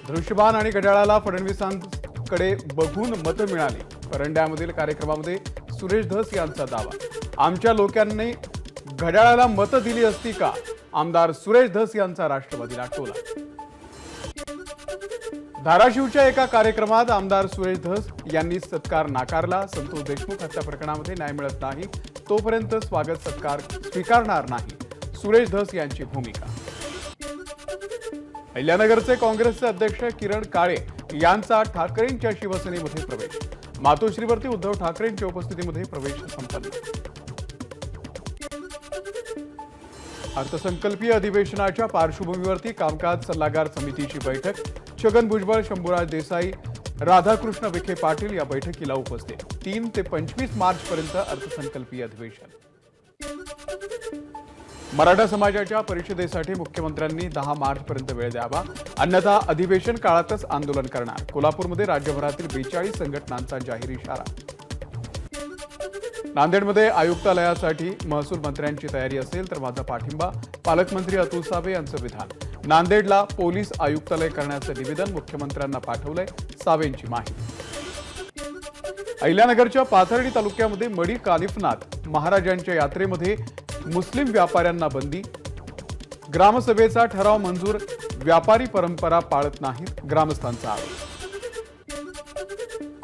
धनुष्यबाण आणि घड्याळाला फडणवीसांकडे बघून मतं मिळाली। परंड्यामधील कार्यक्रमामध्ये सुरेश धस यांचा दावा। आमच्या लोकांनी घड्याळाला मतं दिली असती का? आमदार सुरेश धस यांचा राष्ट्रवादीला टोला। धाराशिवच्या एका कार्यक्रमात आमदार सुरेश धस यांनी सत्कार नाकारला। संतोष देशमुख हत्या प्रकरणामध्ये न्याय मिळत नाही तोपर्यंत स्वागत सत्कार स्वीकारणार नाही, सुरेश धस यांची भूमिका। अहिल्यानगरचे काँग्रेसचे अध्यक्ष किरण काळे यांचा ठाकरेंच्या शिवसेनेमध्ये प्रवेश। मातोश्रीवरती उद्धव ठाकरेंच्या उपस्थितीमध्ये प्रवेश संपन्न। अर्थसंकल्पीय अधिवेशनाच्या पार्श्वभूमीवरती कामकाज सल्लागार समितीची बैठक। छगन भुजबळ, शंभूराज देसाई, राधाकृष्ण विखे पाटील या बैठकीला उपस्थित। 3 ते 25 मार्च पर्यंत अर्थसंकल्पीय अधिवेशन। मराठा समाजाच्या परिषदेसाठी मुख्यमंत्र्यांनी 10 मार्च पर्यंत वेळ द्यावा, अन्यथा अधिवेशन काळातच आंदोलन करणार। कोल्हापूरमध्ये राज्यभरातील 42 संघटनांचा जाहीर इशारा। नांदेडमध्ये आयुक्तालयासाठी महसूल मंत्र्यांची तयारी असेल तर माझा पाठिंबा, पालकमंत्री अतुल सावे यांचं विधान। नांदेडला पोलीस आयुक्तालय करण्याचं निवेदन मुख्यमंत्र्यांना पाठवलंय, सावेंची माहिती। अहिल्यानगरच्या पाथर्डी तालुक्यामध्ये मडी कालिफनाथ महाराजांच्या यात्रेमध्ये मुस्लिम व्यापाऱ्यांना बंदी। ग्रामसभेचा ठराव मंजूर, व्यापारी परंपरा पाळत नाहीत, ग्रामस्थांचा आरोप।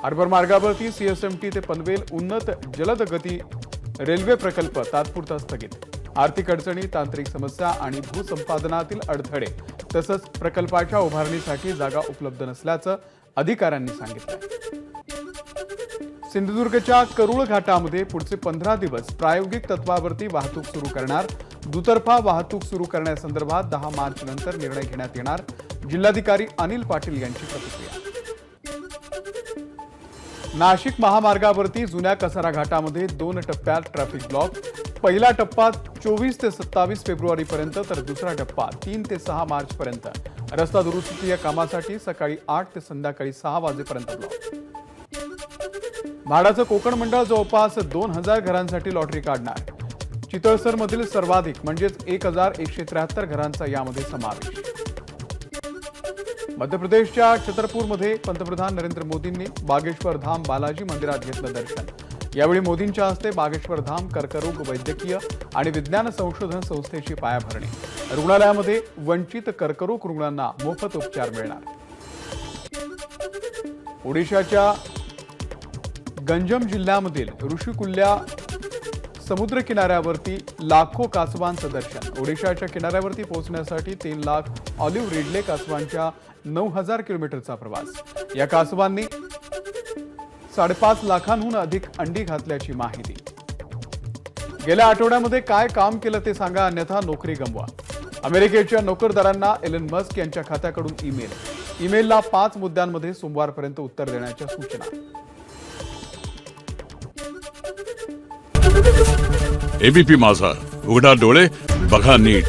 हार्बर मार्गावरती सीएसएमटी ते पनवेल उन्नत जलद गती रेल्वे प्रकल्प तात्पुरता स्थगित। आर्थिक अडचणी, तांत्रिक समस्या आणि भूसंपादनातील अडथळे तसंच प्रकल्पाच्या उभारणीसाठी जागा उपलब्ध नसल्याचं अधिकाऱ्यांनी सांगितलं। सिंधुदुर्गच्या करूळ घाटामध्ये पुढचे 15 दिवस प्रायोगिक तत्वावरती वाहतूक सुरू करणार। दुतर्फा वाहतूक सुरू करण्यासंदर्भात 10 मार्च नंतर निर्णय घेण्यात येणार, जिल्हाधिकारी अनिल पाटील यांची प्रतिक्रिया। नाशिक महामार्गावरती जुन्या कसारा घाटामध्ये 2 टप्प्यात ट्रॅफिक ब्लॉक। पहिला टप्पा 24 ते 27 फेब्रुवारीपर्यंत तर दुसरा टप्पा 3 ते 6 मार्चपर्यंत। रस्ता दुरुस्तीच्या कामासाठी सकाळी 8 ते संध्याकाळी 6 वाजेपर्यंत ब्लॉक। म्हाडाचं कोकण मंडळ जवळपास 2000 घरांसाठी लॉटरी काढणार। चितळसरमधील सर्वाधिक म्हणजेच 1173 घरांचा यामध्ये समावेश। मध्य प्रदेशच्या छतरपूरमध्ये पंतप्रधान नरेंद्र मोदींनी बागेश्वर धाम बालाजी मंदिरात घेतलं दर्शन। यावेळी मोदींच्या हस्ते बागेश्वर धाम कर्करोग वैद्यकीय आणि विज्ञान संशोधन संस्थेची पायाभरणी। रुग्णालयामध्ये वंचित कर्करोग रुग्णांना मोफत उपचार मिळणार। ओडिशाच्या गंजम जिल्ह्यामधील ऋषिकुल्या समुद्र किनाऱ्यावरती लाखो कासवांचं दर्शन। ओडिशाच्या किनाऱ्यावरती पोहोचण्यासाठी 3 लाख ऑलिव्ह रिडले कासवांच्या 9000 किलोमीटरचा प्रवास। या कासवांनी 5.5 लाखांहून अधिक अंडी घातल्याची माहिती। गेल्या आठवड्यामध्ये काय काम केलं ते सांगा, अन्यथा नोकरी गमवा। अमेरिकेच्या नोकरदारांना एलन मस्क यांच्या खात्याकडून ईमेलला 5 मुद्द्यांमध्ये सोमवारपर्यंत उत्तर देण्याच्या सूचना। एबीपी माझा, उघडा डोळे बघा नीट।